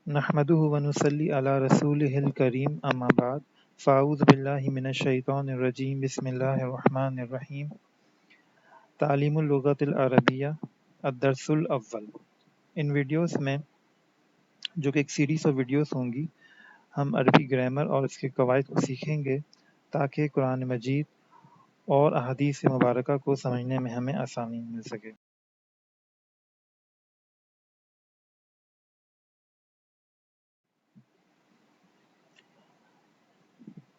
نحمدہ ونصلی علی رسولہ الکریم اما بعد فاعوذ باللہ من الشیطان الرجیم بسم اللہ الرحمن الرحیم تعلیم اللغت العربیہ الدرس الاول۔ ان ویڈیوز میں جو کہ ایک سیریز آف ویڈیوز ہوں گی، ہم عربی گرامر اور اس کے قواعد کو سیکھیں گے تاکہ قرآن مجید اور احادیث مبارکہ کو سمجھنے میں ہمیں آسانی مل سکے۔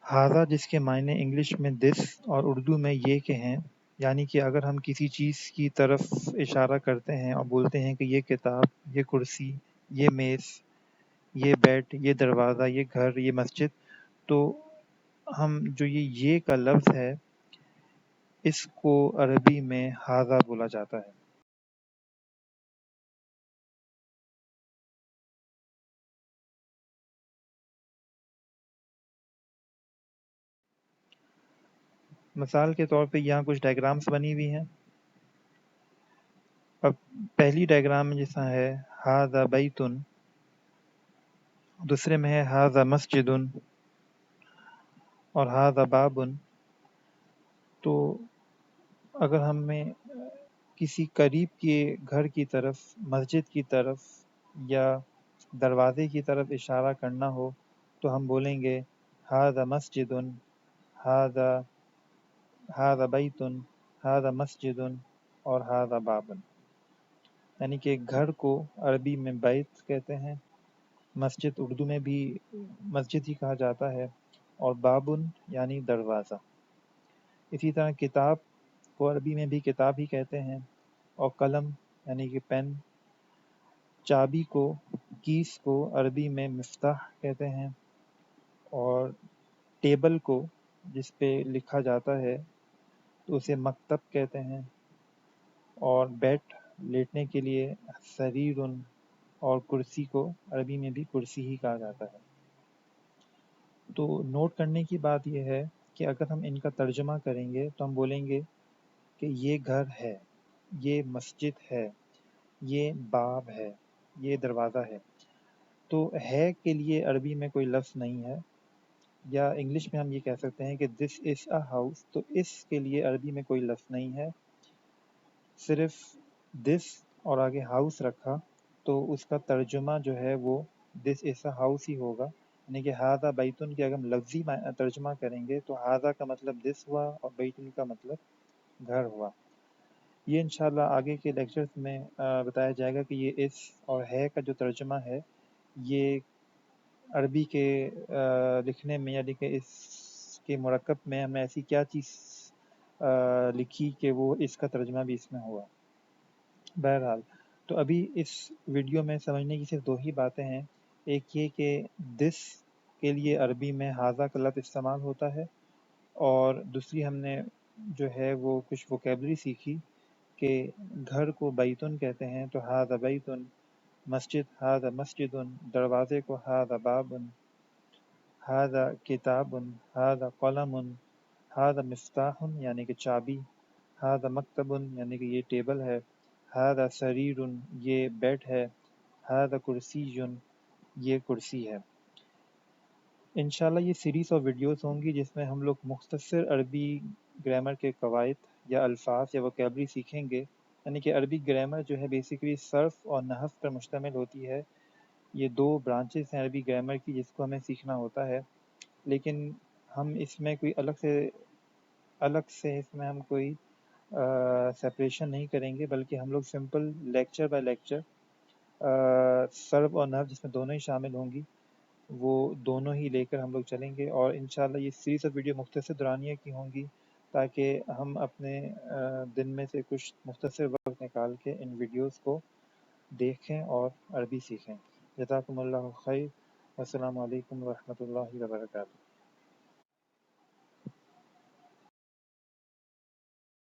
ھذا جس کے معنی انگلش میں دس اور اردو میں یہ کہ ہیں، یعنی کہ اگر ہم کسی چیز کی طرف اشارہ کرتے ہیں اور بولتے ہیں کہ یہ کتاب، یہ کرسی، یہ میز، یہ بیڈ، یہ دروازہ، یہ گھر، یہ مسجد، تو ہم جو یہ کا لفظ ہے اس کو عربی میں ھذا بولا جاتا ہے۔ مثال کے طور پہ یہاں کچھ ڈائیگرامس بنی ہوئی ہیں۔ اب پہلی ڈائیگرام میں جیسا ہے ھذا بیت، دوسرے میں ہے ھذا مسجد اور ھذا باب۔ تو اگر ہمیں کسی قریب کے گھر کی طرف، مسجد کی طرف یا دروازے کی طرف اشارہ کرنا ہو تو ہم بولیں گے ھذا مسجد، ھذا بیت، ھذا مسجد اور ھذا باب۔ یعنی کہ گھر کو عربی میں بیت کہتے ہیں، مسجد اردو میں بھی مسجد ہی کہا جاتا ہے، اور بابن یعنی دروازہ۔ اسی طرح کتاب کو عربی میں بھی کتاب ہی کہتے ہیں، اور قلم یعنی کہ پین، چابی کو، کیس کو عربی میں مفتاح کہتے ہیں، اور ٹیبل کو جس پہ لکھا جاتا ہے تو اسے مکتب کہتے ہیں، اور بیڈ لیٹنے کے لیے سریر، اور کرسی کو عربی میں بھی کرسی ہی کہا جاتا ہے۔ تو نوٹ کرنے کی بات یہ ہے کہ اگر ہم ان کا ترجمہ کریں گے تو ہم بولیں گے کہ یہ گھر ہے، یہ مسجد ہے، یہ باب ہے، یہ دروازہ ہے۔ تو ہے کے لیے عربی میں کوئی لفظ نہیں ہے، یا انگلش میں ہم یہ کہہ سکتے ہیں کہ دس از اے ہاؤس، تو اس کے لیے عربی میں کوئی لفظ نہیں ہے، صرف دس اور آگے ہاؤس رکھا تو اس کا ترجمہ جو ہے وہ دس از اے ہاؤس ہی ہوگا۔ یعنی کہ ھذا بیتن کے اگر ہم لفظی ترجمہ کریں گے تو ھذا کا مطلب دس ہوا اور بیتن کا مطلب گھر ہوا۔ یہ انشاءاللہ آگے کے لیکچرز میں بتایا جائے گا کہ یہ اس اور ہے کا جو ترجمہ ہے یہ عربی کے لکھنے میں، یعنی کہ اس کے مرکب میں ہم نے ایسی کیا چیز لکھی کہ وہ اس کا ترجمہ بھی اس میں ہوا۔ بہرحال تو ابھی اس ویڈیو میں سمجھنے کی صرف دو ہی باتیں ہیں، ایک یہ کہ دس کے لیے عربی میں ھذا کا لفظ استعمال ہوتا ہے، اور دوسری ہم نے جو ہے وہ کچھ ووکیبلری سیکھی کہ گھر کو بیتن کہتے ہیں تو ھذا بیتن، مسجد ھذا مسجد، دروازے کو ھذا باب، ھذا کتاب، ھذا قلم، ھذا مفتاح یعنی کہ چابی، ھذا مکتب یعنی کہ یہ ٹیبل ہے، ھذا سریر یہ بیڈ ہے، ھذا کرسی یہ کرسی ہے۔ انشاءاللہ یہ سیریز آف ویڈیوز ہوں گی جس میں ہم لوگ مختصر عربی گرامر کے قواعد یا الفاظ یا ووکیبلری سیکھیں گے۔ یعنی کہ عربی گرامر جو ہے بیسیکلی صرف اور نحو پر مشتمل ہوتی ہے۔ یہ دو برانچز ہیں عربی گرامر کی جس کو ہمیں سیکھنا ہوتا ہے، لیکن ہم اس میں کوئی الگ سے اس میں ہم کوئی سپریشن نہیں کریں گے، بلکہ ہم لوگ سمپل لیکچر بائی لیکچر صرف اور نحو جس میں دونوں ہی شامل ہوں گی وہ دونوں ہی لے کر ہم لوگ چلیں گے، اور انشاءاللہ یہ سیریز آف ویڈیو مختصر دورانیہ کی ہوں گی تاکہ ہم اپنے دن میں سے کچھ مختصر وقت نکال کے ان ویڈیوز کو دیکھیں اور عربی سیکھیں۔ جزاکم اللہ خیر، السلام علیکم ورحمۃ اللہ وبرکاتہ۔